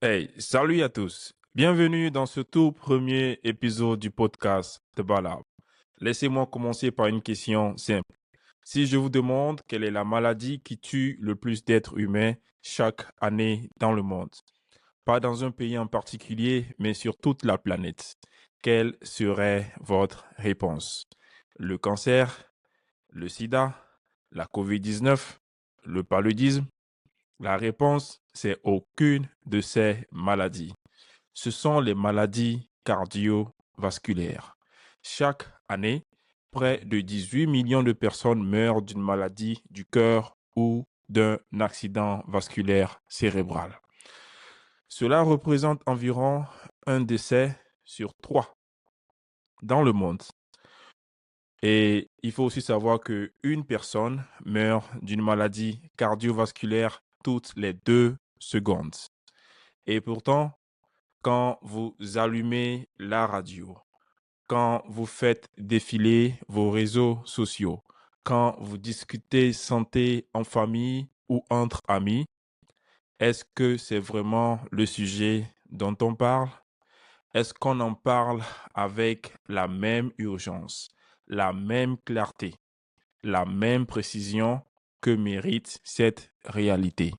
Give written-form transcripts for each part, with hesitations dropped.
Hey, salut à tous. Bienvenue dans ce tout premier épisode du podcast de Balab. Laissez-moi commencer par une question simple. Si je vous demande quelle est la maladie qui tue le plus d'êtres humains chaque année dans le monde, pas dans un pays en particulier, mais sur toute la planète, quelle serait votre réponse? Le cancer, le sida, la COVID-19, le paludisme? La réponse, c'est aucune de ces maladies. Ce sont les maladies cardiovasculaires. Chaque année, près de 18 millions de personnes meurent d'une maladie du cœur ou d'un accident vasculaire cérébral. Cela représente environ un décès sur trois dans le monde. Et il faut aussi savoir qu'une personne meurt d'une maladie cardiovasculaire toutes les 2 secondes. Et pourtant, quand vous allumez la radio, quand vous faites défiler vos réseaux sociaux, quand vous discutez santé en famille ou entre amis, est-ce que c'est vraiment le sujet dont on parle? Est-ce qu'on en parle avec la même urgence, la même clarté, la même précision que mérite cette réalité?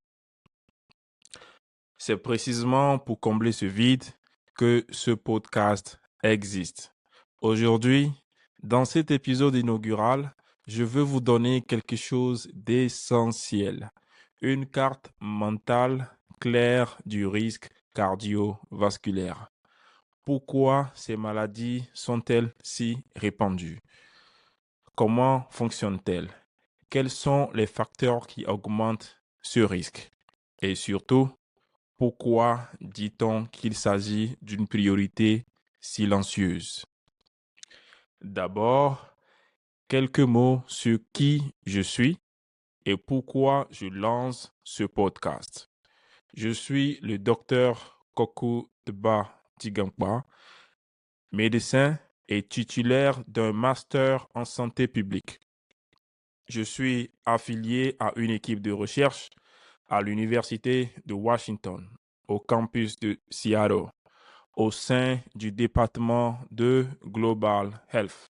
C'est précisément pour combler ce vide que ce podcast existe. Aujourd'hui, dans cet épisode inaugural, je veux vous donner quelque chose d'essentiel. Une carte mentale claire du risque cardiovasculaire. Pourquoi ces maladies sont-elles si répandues? Comment fonctionnent-elles? Quels sont les facteurs qui augmentent ce risque? Et surtout, pourquoi dit-on qu'il s'agit d'une priorité silencieuse? D'abord, quelques mots sur qui je suis et pourquoi je lance ce podcast. Je suis le docteur Kokou Deba Tigangba, médecin et titulaire d'un master en santé publique. Je suis affilié à une équipe de recherche à l'Université de Washington, au campus de Seattle, au sein du département de Global Health.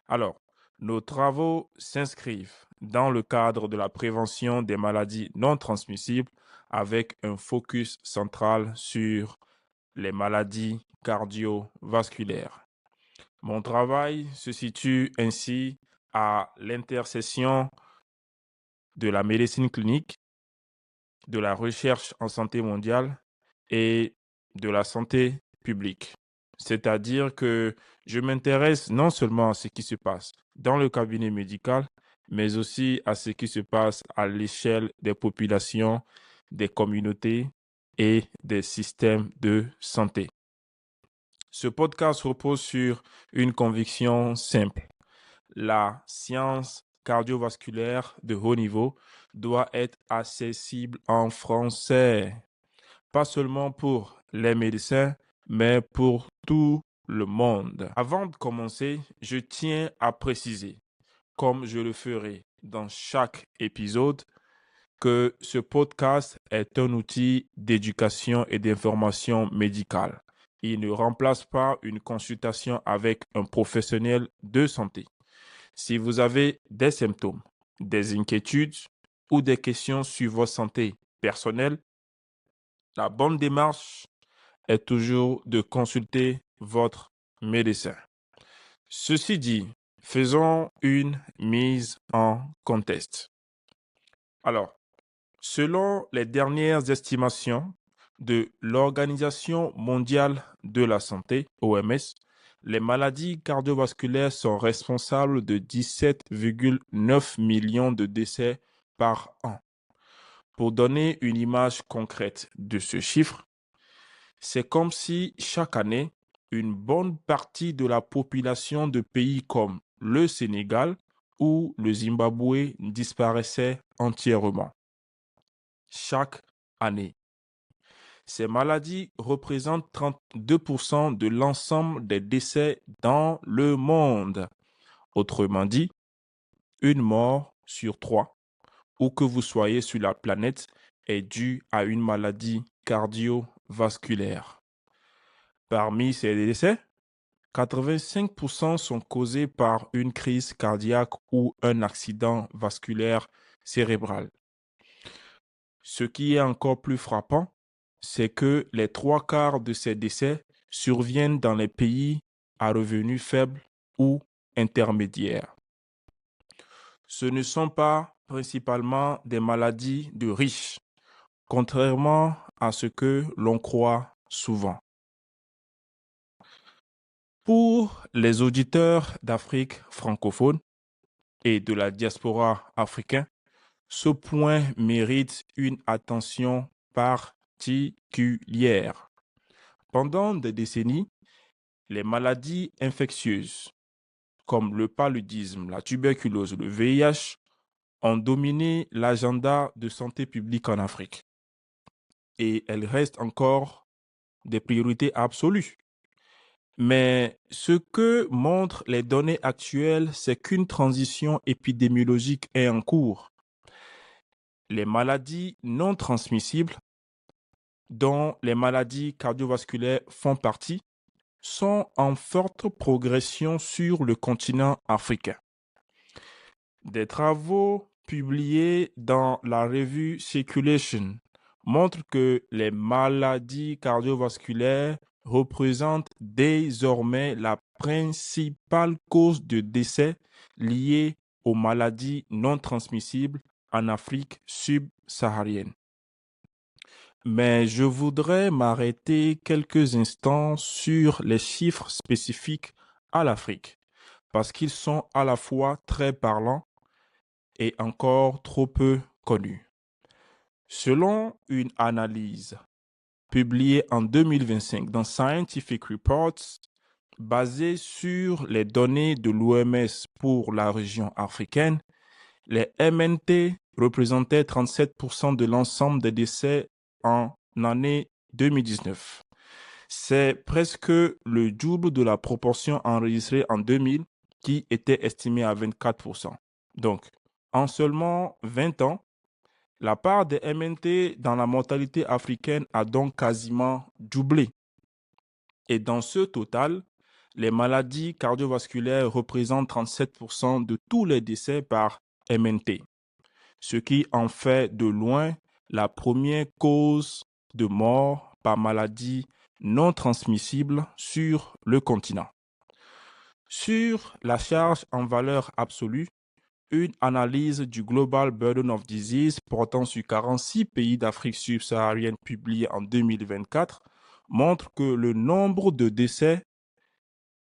Alors, nos travaux s'inscrivent dans le cadre de la prévention des maladies non transmissibles avec un focus central sur les maladies cardiovasculaires. Mon travail se situe ainsi à l'intersection de la médecine clinique, de la recherche en santé mondiale et de la santé publique. C'est-à-dire que je m'intéresse non seulement à ce qui se passe dans le cabinet médical, mais aussi à ce qui se passe à l'échelle des populations, des communautés et des systèmes de santé. Ce podcast repose sur une conviction simple. La science cardiovasculaire de haut niveau doit être accessible en français, pas seulement pour les médecins, mais pour tout le monde. Avant de commencer, je tiens à préciser, comme je le ferai dans chaque épisode, que ce podcast est un outil d'éducation et d'information médicale. Il ne remplace pas une consultation avec un professionnel de santé. Si vous avez des symptômes, des inquiétudes ou des questions sur votre santé personnelle, la bonne démarche est toujours de consulter votre médecin. Ceci dit, faisons une mise en contexte. Alors, selon les dernières estimations de l'Organisation mondiale de la santé, OMS, les maladies cardiovasculaires sont responsables de 17,9 millions de décès par an. Pour donner une image concrète de ce chiffre, c'est comme si chaque année, une bonne partie de la population de pays comme le Sénégal ou le Zimbabwe disparaissait entièrement. Chaque année. Ces maladies représentent 32% de l'ensemble des décès dans le monde. Autrement dit, une mort sur 3, où que vous soyez sur la planète, est due à une maladie cardiovasculaire. cardiovasculaires. Parmi ces décès, 85% sont causés par une crise cardiaque ou un accident vasculaire cérébral. Ce qui est encore plus frappant, c'est que les 3/4 de ces décès surviennent dans les pays à revenus faibles ou intermédiaires. Ce ne sont pas principalement des maladies de riches, contrairement à ce que l'on croit souvent. Pour les auditeurs d'Afrique francophone et de la diaspora africaine, ce point mérite une attention particulière. Pendant des décennies, les maladies infectieuses, comme le paludisme, la tuberculose, le VIH, ont dominé l'agenda de santé publique en Afrique. Et elles restent encore des priorités absolues. Mais ce que montrent les données actuelles, c'est qu'une transition épidémiologique est en cours. Les maladies non transmissibles, dont les maladies cardiovasculaires font partie, sont en forte progression sur le continent africain. Des travaux publiés dans la revue Circulation montrent que les maladies cardiovasculaires représentent désormais la principale cause de décès liée aux maladies non transmissibles en Afrique subsaharienne. Mais je voudrais m'arrêter quelques instants sur les chiffres spécifiques à l'Afrique, parce qu'ils sont à la fois très parlants et encore trop peu connus. Selon une analyse publiée en 2025 dans Scientific Reports, basée sur les données de l'OMS pour la région africaine, les MNT représentaient 37% de l'ensemble des décès en année 2019. C'est presque le double de la proportion enregistrée en 2000 qui était estimée à 24%. Donc, en seulement 20 ans, la part des MNT dans la mortalité africaine a donc quasiment doublé. Et dans ce total, les maladies cardiovasculaires représentent 37% de tous les décès par MNT, ce qui en fait de loin la première cause de mort par maladie non transmissible sur le continent. Sur la charge en valeur absolue, une analyse du Global Burden of Disease portant sur 46 pays d'Afrique subsaharienne publiée en 2024 montre que le nombre de décès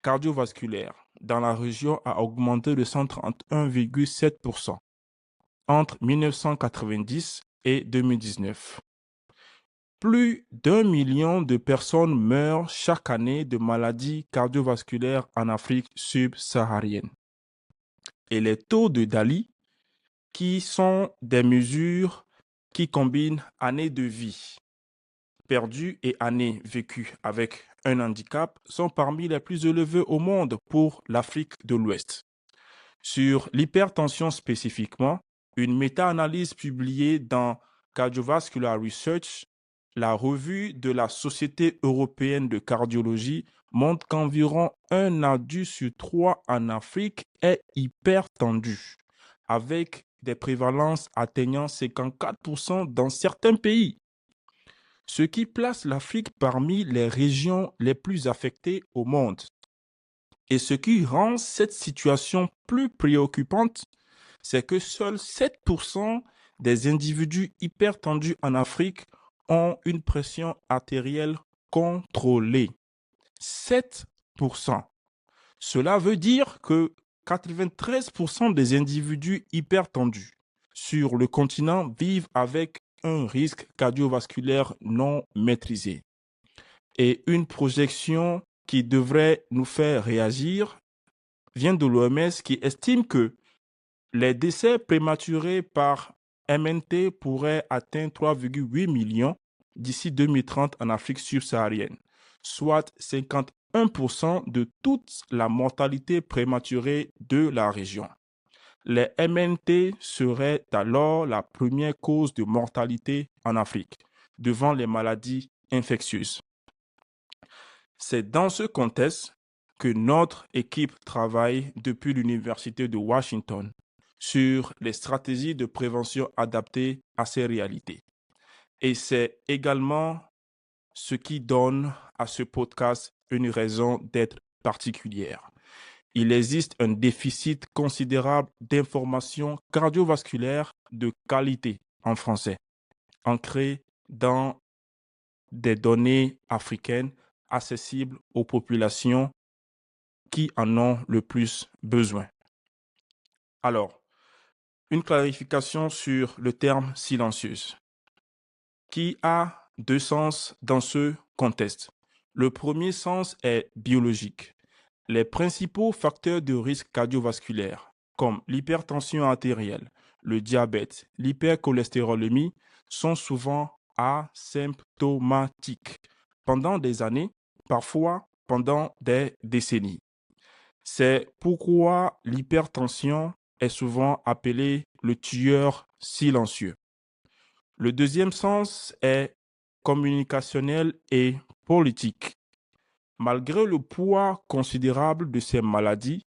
cardiovasculaires dans la région a augmenté de 131,7% entre 1990 et 2019. Plus d'1 million de personnes meurent chaque année de maladies cardiovasculaires en Afrique subsaharienne. Et les taux de DALY, qui sont des mesures qui combinent années de vie perdues et années vécues avec un handicap, sont parmi les plus élevés au monde pour l'Afrique de l'Ouest. Sur l'hypertension spécifiquement, une méta-analyse publiée dans Cardiovascular Research, la revue de la Société européenne de cardiologie, montre qu'environ 1 adulte sur 3 en Afrique est hypertendu, avec des prévalences atteignant 54% dans certains pays, ce qui place l'Afrique parmi les régions les plus affectées au monde. Et ce qui rend cette situation plus préoccupante, c'est que seuls 7% des individus hypertendus en Afrique ont une pression artérielle contrôlée. 7%. Cela veut dire que 93% des individus hypertendus sur le continent vivent avec un risque cardiovasculaire non maîtrisé. Et une projection qui devrait nous faire réagir vient de l'OMS qui estime que les décès prématurés par MNT pourraient atteindre 3,8 millions d'ici 2030 en Afrique subsaharienne, soit 51% de toute la mortalité prématurée de la région. Les MNT seraient alors la première cause de mortalité en Afrique, devant les maladies infectieuse. C'est dans ce contexte que notre équipe travaille depuis l'Université de Washington sur les stratégies de prévention adaptées à ces réalités. Et c'est également ce qui donne à ce podcast une raison d'être particulière. Il existe un déficit considérable d'informations cardiovasculaires de qualité en français, ancrées dans des données africaines accessibles aux populations qui en ont le plus besoin. Alors, une clarification sur le terme silencieuse, qui a deux sens dans ce contexte. Le premier sens est biologique. Les principaux facteurs de risque cardiovasculaire, comme l'hypertension artérielle, le diabète, l'hypercholestérolémie, sont souvent asymptomatiques pendant des années, parfois pendant des décennies. C'est pourquoi l'hypertension est souvent appelée le tueur silencieux. Le deuxième sens est communicationnel et politique. Malgré le poids considérable de ces maladies,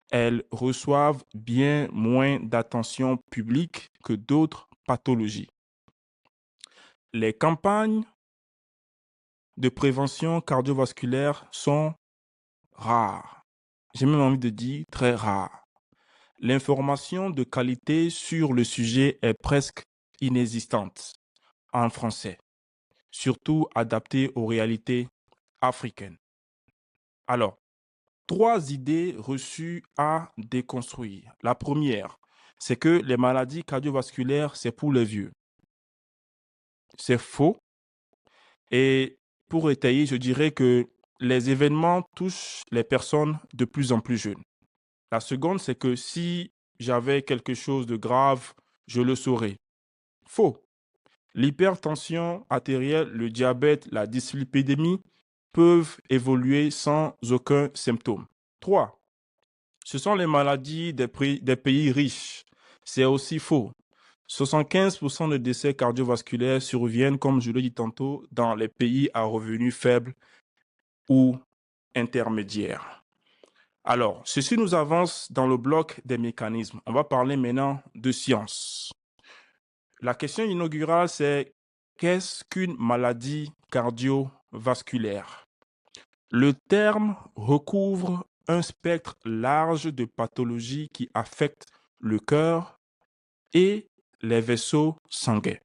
elles reçoivent bien moins d'attention publique que d'autres pathologies. Les campagnes de prévention cardiovasculaire sont rares. J'ai même envie de dire très rares. L'information de qualité sur le sujet est presque inexistante en français, surtout adaptée aux réalités africaines. Alors, 3 idées reçues à déconstruire. La première, c'est que les maladies cardiovasculaires, c'est pour les vieux. C'est faux. Et pour étayer, je dirais que les événements touchent les personnes de plus en plus jeunes. La seconde, c'est que si j'avais quelque chose de grave, je le saurais. Faux. L'hypertension artérielle, le diabète, la dyslipidémie peuvent évoluer sans aucun symptôme. 3. Ce sont les maladies des pays riches. C'est aussi faux. 75% de décès cardiovasculaires surviennent, comme je l'ai dit tantôt, dans les pays à revenus faibles ou intermédiaires. Alors, ceci nous avance dans le bloc des mécanismes. On va parler maintenant de science. La question inaugurale, c'est qu'est-ce qu'une maladie cardiovasculaire? Le terme recouvre un spectre large de pathologies qui affectent le cœur et les vaisseaux sanguins.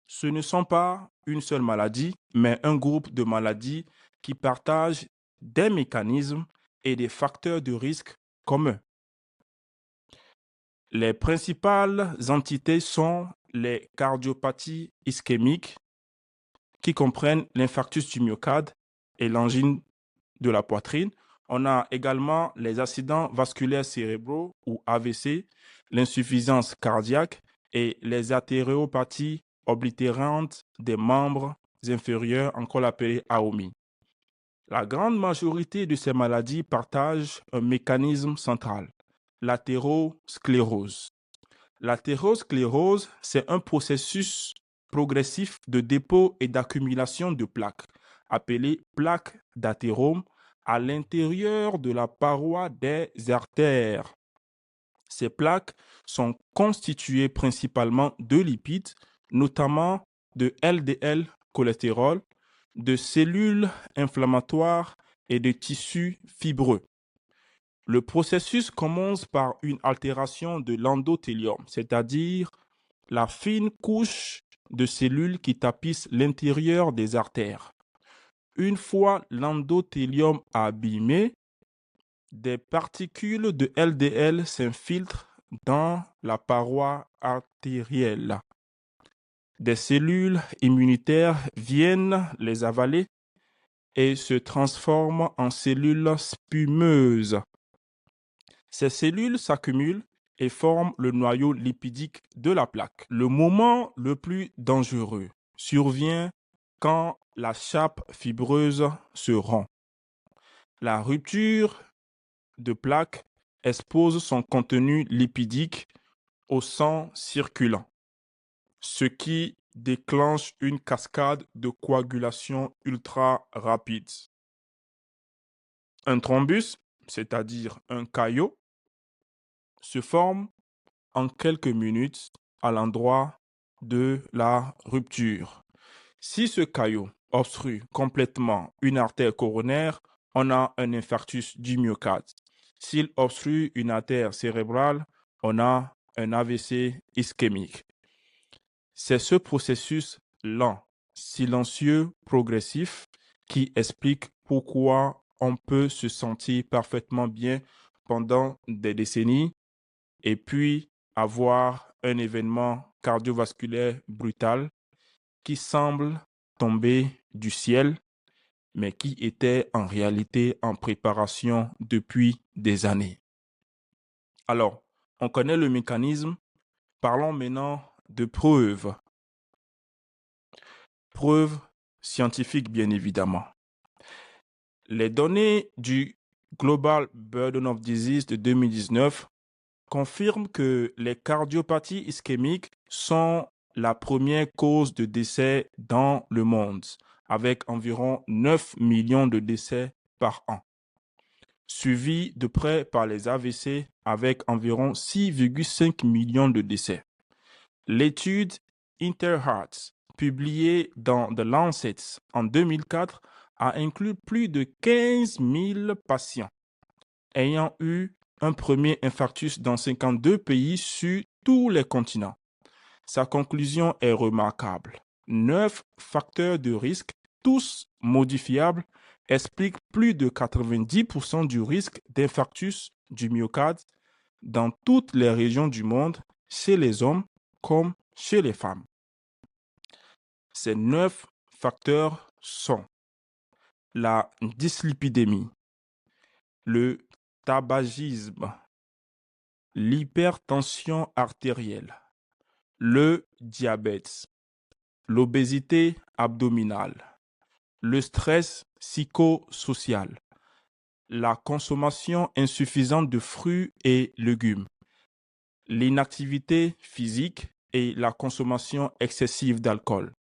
Ce ne sont pas une seule maladie, mais un groupe de maladies qui partagent des mécanismes et des facteurs de risque communs. Les principales entités sont les cardiopathies ischémiques, qui comprennent l'infarctus du myocarde et l'angine de la poitrine. On a également les accidents vasculaires cérébraux ou AVC, l'insuffisance cardiaque et les artériopathies oblitérantes des membres inférieurs, encore appelées AOMI. La grande majorité de ces maladies partagent un mécanisme central, l'athérosclérose. L'athérosclérose, c'est un processus progressif de dépôt et d'accumulation de plaques, appelé plaques d'athérome, à l'intérieur de la paroi des artères. Ces plaques sont constituées principalement de lipides, notamment de LDL cholestérol, de cellules inflammatoires et de tissus fibreux. Le processus commence par une altération de l'endothélium, c'est-à-dire la fine couche de cellules qui tapissent l'intérieur des artères. Une fois l'endothélium abîmé, des particules de LDL s'infiltrent dans la paroi artérielle. Des cellules immunitaires viennent les avaler et se transforment en cellules spumeuses. Ces cellules s'accumulent et forment le noyau lipidique de la plaque. Le moment le plus dangereux survient quand la chape fibreuse se rompt. La rupture de plaque expose son contenu lipidique au sang circulant, ce qui déclenche une cascade de coagulation ultra rapide. Un thrombus, c'est-à-dire un caillot, se forme en quelques minutes à l'endroit de la rupture. Si ce caillot obstrue complètement une artère coronaire, on a un infarctus du myocarde. S'il obstrue une artère cérébrale, on a un AVC ischémique. C'est ce processus lent, silencieux, progressif qui explique pourquoi on peut se sentir parfaitement bien pendant des décennies et puis avoir un événement cardiovasculaire brutal qui semble tomber du ciel, mais qui était en réalité en préparation depuis des années. Alors, on connaît le mécanisme. Parlons maintenant de preuves. Preuves scientifiques, bien évidemment. Les données du Global Burden of Disease de 2019 confirment que les cardiopathies ischémiques sont la première cause de décès dans le monde, avec environ 9 millions de décès par an, suivi de près par les AVC avec environ 6,5 millions de décès. L'étude Interheart, publiée dans The Lancet en 2004, a inclus plus de 15 000 patients ayant eu un premier infarctus dans 52 pays sur tous les continents. Sa conclusion est remarquable. 9 facteurs de risque, tous modifiables, expliquent plus de 90% du risque d'infarctus du myocarde dans toutes les régions du monde, chez les hommes comme chez les femmes. Ces 9 facteurs sont la dyslipidémie, le tabagisme, l'hypertension artérielle, le diabète, l'obésité abdominale, le stress psychosocial, la consommation insuffisante de fruits et légumes, l'inactivité physique et la consommation excessive d'alcool.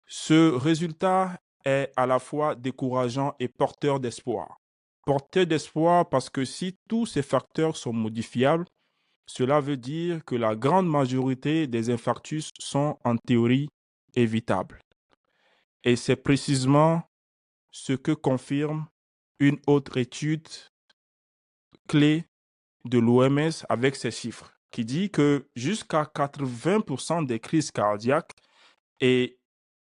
Ce résultat est à la fois décourageant et porteur d'espoir. Porteur d'espoir parce que si tous ces facteurs sont modifiables, cela veut dire que la grande majorité des infarctus sont en théorie évitables. Et c'est précisément ce que confirme une autre étude clé de l'OMS avec ces chiffres, qui dit que jusqu'à 80% des crises cardiaques et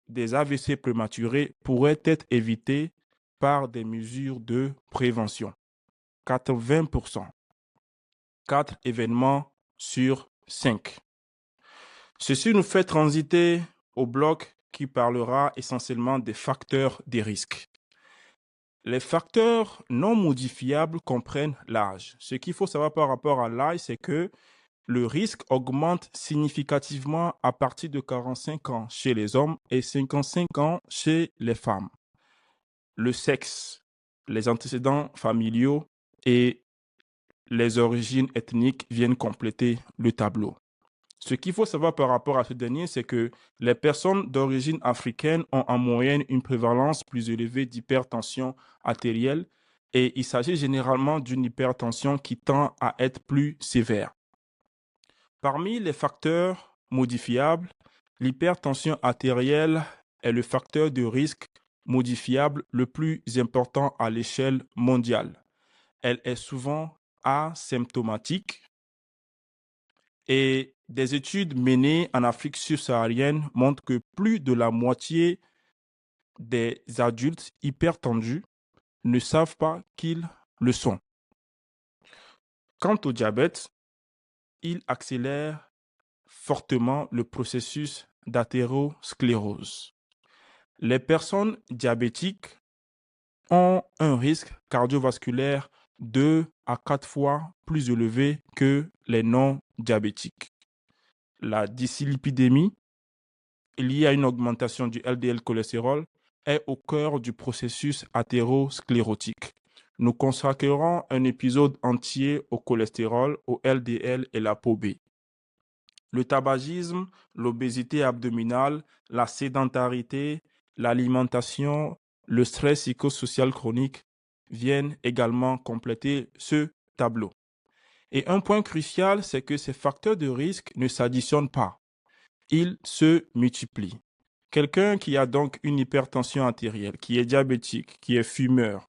des AVC prématurés pourraient être évités par des mesures de prévention. 80%. 4 événements sur 5. Ceci nous fait transiter au bloc qui parlera essentiellement des facteurs des risques. Les facteurs non modifiables comprennent l'âge. Ce qu'il faut savoir par rapport à l'âge, c'est que le risque augmente significativement à partir de 45 ans chez les hommes et 55 ans chez les femmes. Le sexe, les antécédents familiaux et les origines ethniques viennent compléter le tableau. Ce qu'il faut savoir par rapport à ce dernier, c'est que les personnes d'origine africaine ont en moyenne une prévalence plus élevée d'hypertension artérielle et il s'agit généralement d'une hypertension qui tend à être plus sévère. Parmi les facteurs modifiables, l'hypertension artérielle est le facteur de risque modifiable le plus important à l'échelle mondiale. Elle est souvent asymptomatique et des études menées en Afrique subsaharienne montrent que plus de la moitié des adultes hypertendus ne savent pas qu'ils le sont. Quant au diabète, il accélère fortement le processus d'athérosclérose. Les personnes diabétiques ont un risque cardiovasculaire 2 à 4 fois plus élevé que les non-diabétiques. La dyslipidémie, liée à une augmentation du LDL cholestérol, est au cœur du processus athérosclérotique. Nous consacrerons un épisode entier au cholestérol, au LDL et la peau B. Le tabagisme, l'obésité abdominale, la sédentarité, l'alimentation, le stress psychosocial chronique viennent également compléter ce tableau. Et un point crucial, c'est que ces facteurs de risque ne s'additionnent pas, ils se multiplient. Quelqu'un qui a donc une hypertension artérielle, qui est diabétique, qui est fumeur,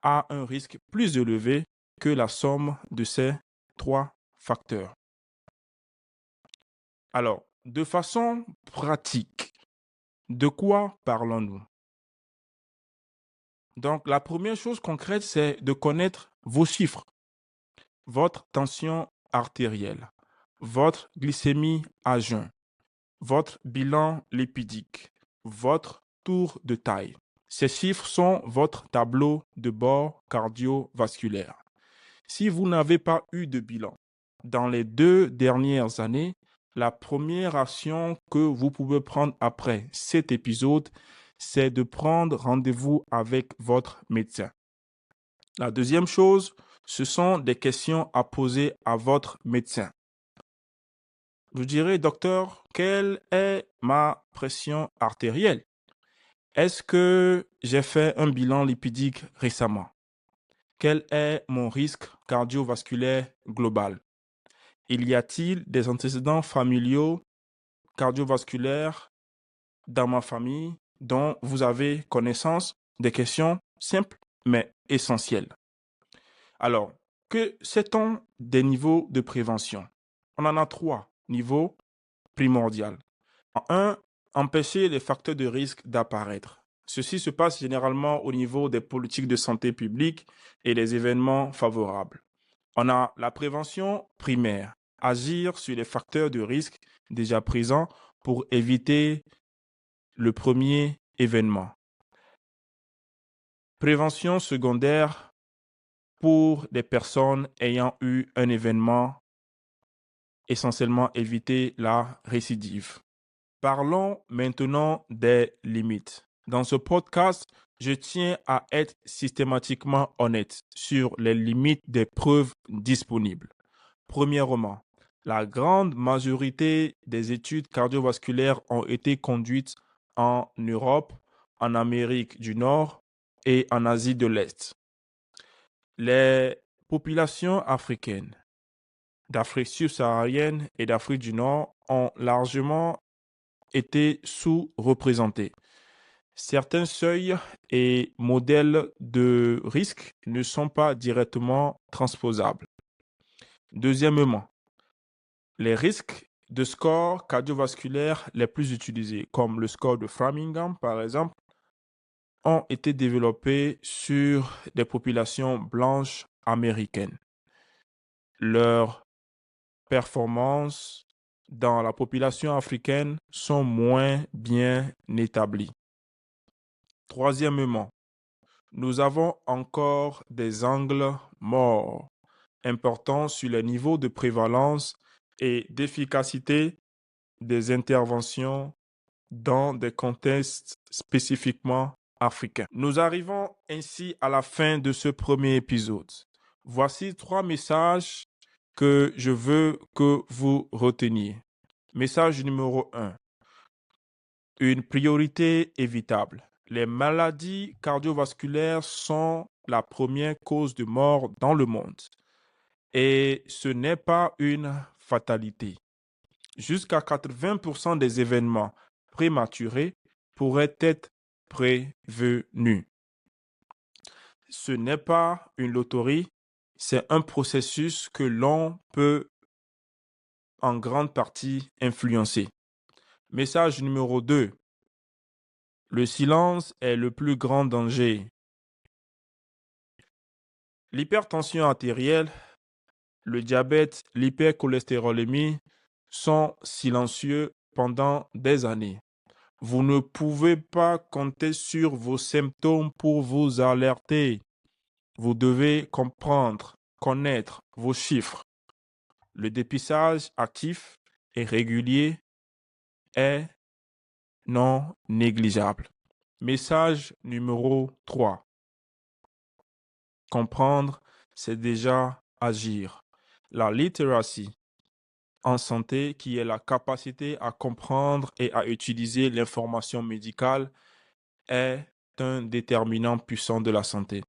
a un risque plus élevé que la somme de ces trois facteurs. Alors, de façon pratique, de quoi parlons-nous? Donc, la première chose concrète, c'est de connaître vos chiffres, votre tension artérielle, votre glycémie à jeun, votre bilan lipidique, votre tour de taille. Ces chiffres sont votre tableau de bord cardiovasculaire. Si vous n'avez pas eu de bilan dans les 2 dernières années, la première action que vous pouvez prendre après cet épisode, c'est de prendre rendez-vous avec votre médecin. La deuxième chose, ce sont des questions à poser à votre médecin. Vous direz, docteur, quelle est ma pression artérielle? Est-ce que j'ai fait un bilan lipidique récemment? Quel est mon risque cardiovasculaire global? Y a-t-il des antécédents familiaux cardiovasculaires dans ma famille dont vous avez connaissance? Des questions simples mais essentielles. Alors, que sait-on des niveaux de prévention? On en a 3 niveaux primordiaux. En 1, empêcher les facteurs de risque d'apparaître. Ceci se passe généralement au niveau des politiques de santé publique et des événements favorables. On a la prévention primaire, agir sur les facteurs de risque déjà présents pour éviter le premier événement. Prévention secondaire pour des personnes ayant eu un événement, essentiellement éviter la récidive. Parlons maintenant des limites. Dans ce podcast, je tiens à être systématiquement honnête sur les limites des preuves disponibles. Premièrement, la grande majorité des études cardiovasculaires ont été conduites en Europe, en Amérique du Nord et en Asie de l'Est. Les populations africaines, d'Afrique subsaharienne et d'Afrique du Nord ont largement été sous-représentées. Certains seuils et modèles de risque ne sont pas directement transposables. Deuxièmement, les risques de scores cardiovasculaires les plus utilisés, comme le score de Framingham par exemple, ont été développés sur des populations blanches américaines. Leurs performances dans la population africaine sont moins bien établies. Troisièmement, nous avons encore des angles morts importants sur les niveaux de prévalence et d'efficacité des interventions dans des contextes spécifiquement africains. Nous arrivons ainsi à la fin de ce premier épisode. Voici 3 messages que je veux que vous reteniez. Message numéro 1. Une priorité évitable. Les maladies cardiovasculaires sont la première cause de mort dans le monde. Et ce n'est pas une fatalité. Jusqu'à 80% des événements prématurés pourraient être prévenus. Ce n'est pas une loterie, c'est un processus que l'on peut en grande partie influencer. Message numéro 2. Le silence est le plus grand danger. L'hypertension artérielle, le diabète, l'hypercholestérolémie sont silencieux pendant des années. Vous ne pouvez pas compter sur vos symptômes pour vous alerter. Vous devez comprendre, connaître vos chiffres. Le dépistage actif et régulier est non négligeable. Message numéro 3. Comprendre, c'est déjà agir. La literacy, en santé qui est la capacité à comprendre et à utiliser l'information médicale est un déterminant puissant de la santé.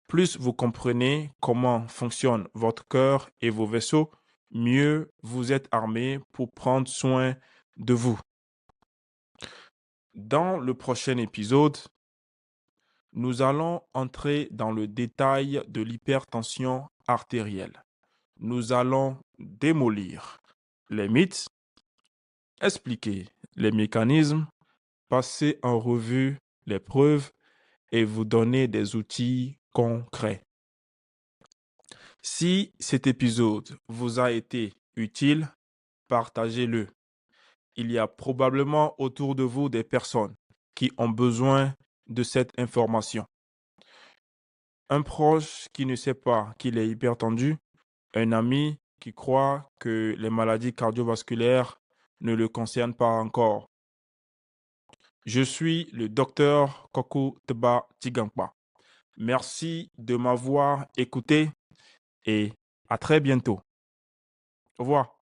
Plus vous comprenez comment fonctionne votre cœur et vos vaisseaux, mieux vous êtes armé pour prendre soin de vous. Dans le prochain épisode, nous allons entrer dans le détail de l'hypertension artérielle. Nous allons démolir les mythes, expliquer les mécanismes, passer en revue les preuves et vous donner des outils concrets. Si cet épisode vous a été utile, partagez-le. Il y a probablement autour de vous des personnes qui ont besoin de cette information. Un proche qui ne sait pas qu'il est hypertendu, un ami qui croit que les maladies cardiovasculaires ne le concernent pas encore. Je suis le docteur Kokou Teba Tigangpa. Merci de m'avoir écouté et à très bientôt. Au revoir.